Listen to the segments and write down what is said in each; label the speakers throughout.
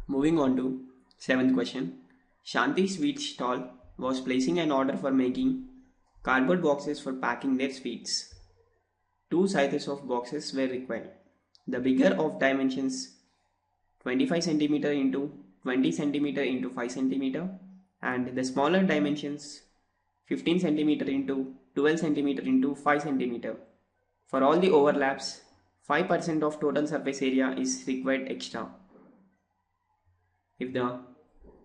Speaker 1: Moving on to 7th question. Shanti's sweet stall was placing an order for making cardboard boxes for packing their sweets. Two sizes of boxes were required. The bigger of dimensions 25 cm into 20 cm into 5 cm and the smaller dimensions 15 cm into 12 cm into 5 cm. For all the overlaps, 5% of total surface area is required extra. If the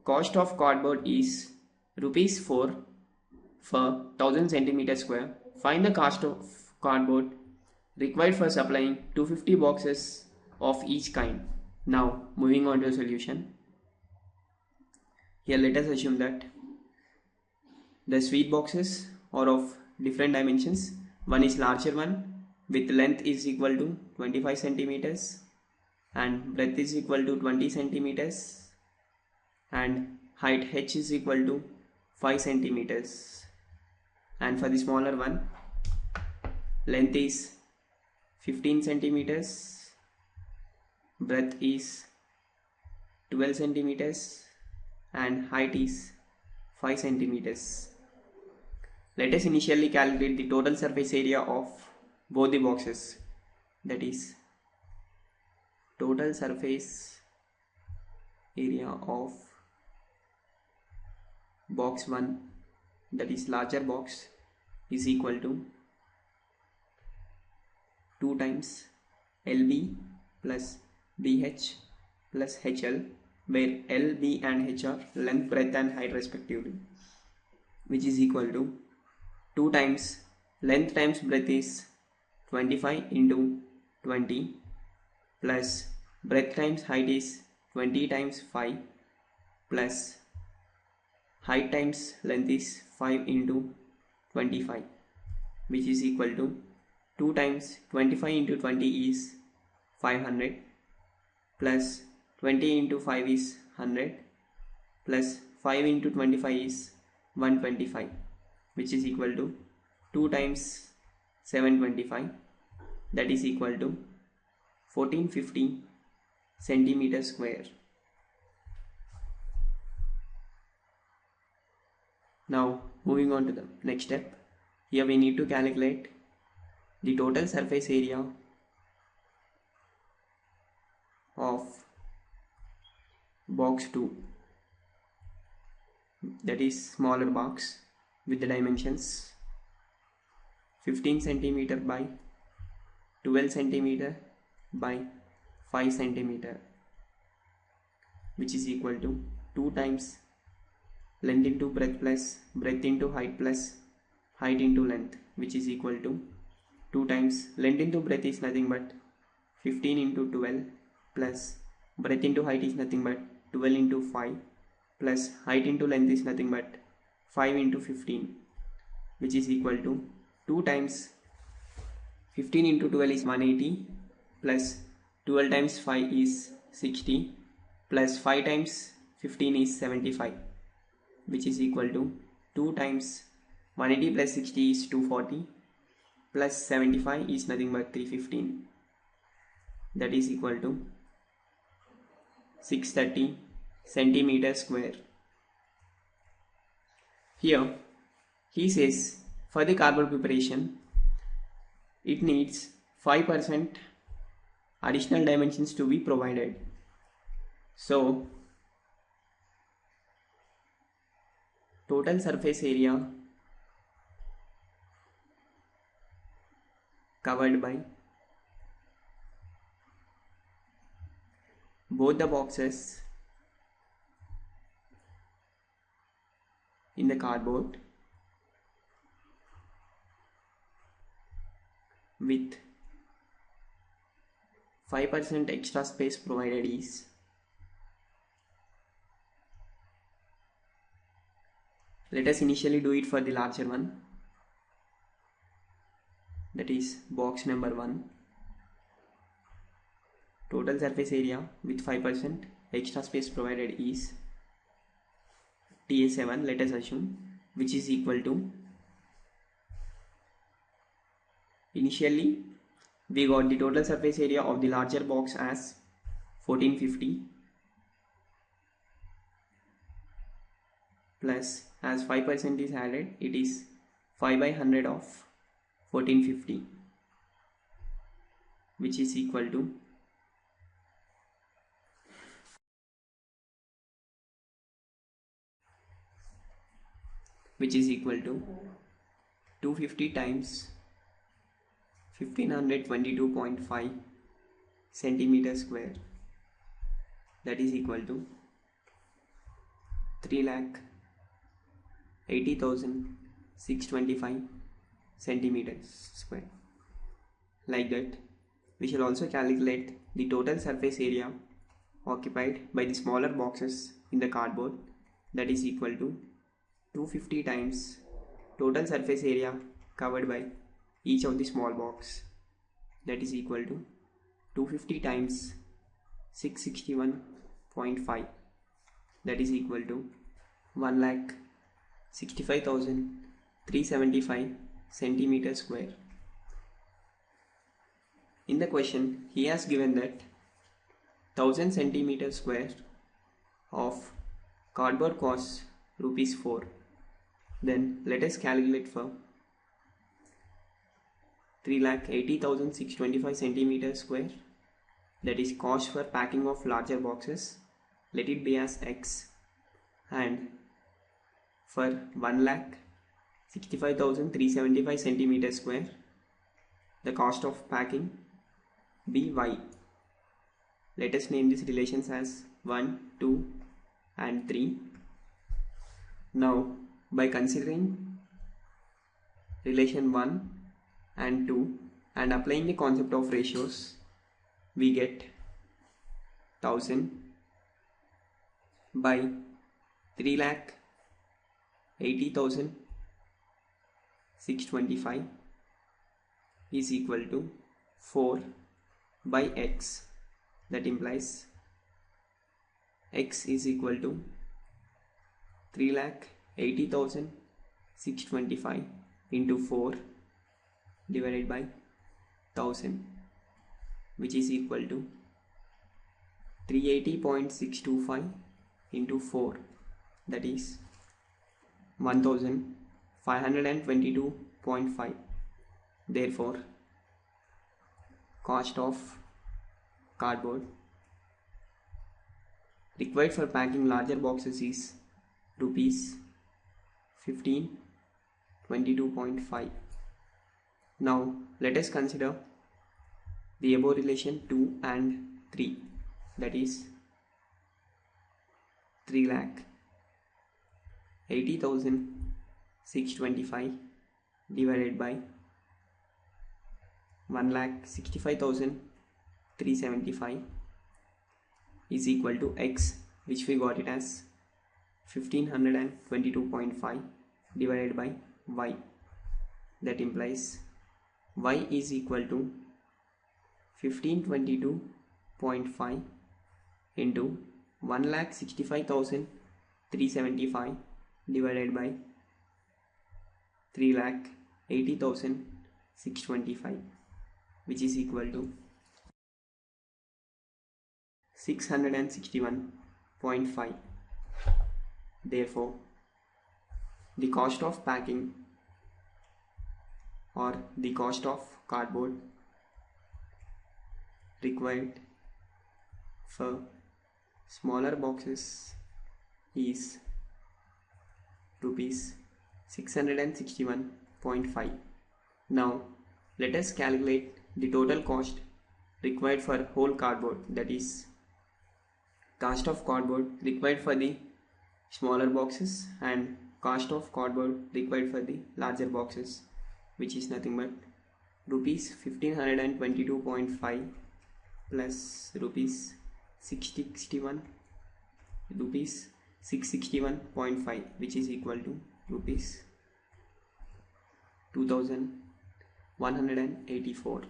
Speaker 1: cost of cardboard is rupees 4 for 1000 cm square, find the cost of cardboard required for supplying 250 boxes of each kind. Now moving on to the solution. Here let us assume that the sweet boxes are of different dimensions. One is larger one with length is equal to 25 centimeters and breadth is equal to 20 centimeters and height h is equal to 5 centimeters. And for the smaller one, length is 15 centimeters, breadth is 12 centimeters and height is 5 centimeters. Let us initially calculate the total surface area of both the boxes. That is total surface area of box 1, that is larger box, is equal to 2 times LB plus BH plus HL, where L, B and H are length, breadth and height respectively, which is equal to 2 times length times breadth is 25 into 20 plus breadth times height is 20 times 5 plus height times length is 5 into 25, which is equal to 2 times 25 into 20 is 500 plus 20 into 5 is 100 plus 5 into 25 is 125, which is equal to 2 times 725, that is equal to 1450 centimeters square. Now moving on to the next step. Here we need to calculate the total surface area of box 2, that is smaller box with the dimensions 15 cm by 12 cm by 5 cm, which is equal to 2 times length into breadth plus breadth into height plus height into length, which is equal to 2 times length into breadth is nothing but 15 into 12 plus breadth into height is nothing but 12 into 5 plus height into length is nothing but 5 into 15, which is equal to 2 times 15 into 12 is 180 plus 12 times 5 is 60 plus 5 times 15 is 75, which is equal to 2 times 180 plus 60 is 240 plus 75 is nothing but 315, that is equal to 630 centimeters square. Here he says for the cardboard preparation it needs 5% additional dimensions to be provided. So total surface area covered by both the boxes in the cardboard with 5% extra space provided is let us initially do it for the larger one, that is box number 1. Total surface area with 5% extra space provided is TA7, let us assume, which is equal to, initially we got the total surface area of the larger box as 1450 plus as 5% is added, it is 5 by 100 of 1450, which is equal to 250 times 1522.5 centimeter square, that is equal to 3,80,625 centimeters square. Like that, we shall also calculate the total surface area occupied by the smaller boxes in the cardboard, that is equal to 250 times total surface area covered by each of the small box, that is equal to 250 times 661.5, that is equal to 1,65,375 centimeter square. In the question, he has given that 1000 centimeter square of cardboard costs rupees 4. Then let us calculate for 3,80,625 centimeter square, that is cost for packing of larger boxes, let it be as X, and for 1,65,375 centimeter square, the cost of packing be Y. Let us name these relations as 1, 2 and 3. Now by considering relation 1 and 2 and applying the concept of ratios, we get 1000 by 3,80,625 is equal to 4 by X. That implies X is equal to 3,80,625 into 4 divided by 1000, which is equal to 380.625 into 4, that is 1522.5. Therefore, cost of cardboard required for packing larger boxes is rupees 1522.5. Now let us consider the above relation 2 and 3, that is 3,80,625 divided by 1,65,375 is equal to X, which we got it as 1522.5 divided by Y. That implies Y is equal to 1522.5 into 1,65,375 divided by 3,80,625, which is equal to 661.5. Therefore, the cost of packing or the cost of cardboard required for smaller boxes is rupees 661.5. Now let us calculate the total cost required for whole cardboard, that is cost of cardboard required for the smaller boxes and cost of cardboard required for the larger boxes, which is nothing but rupees 1522.5 plus rupees 661.5, which is equal to rupees 2,184.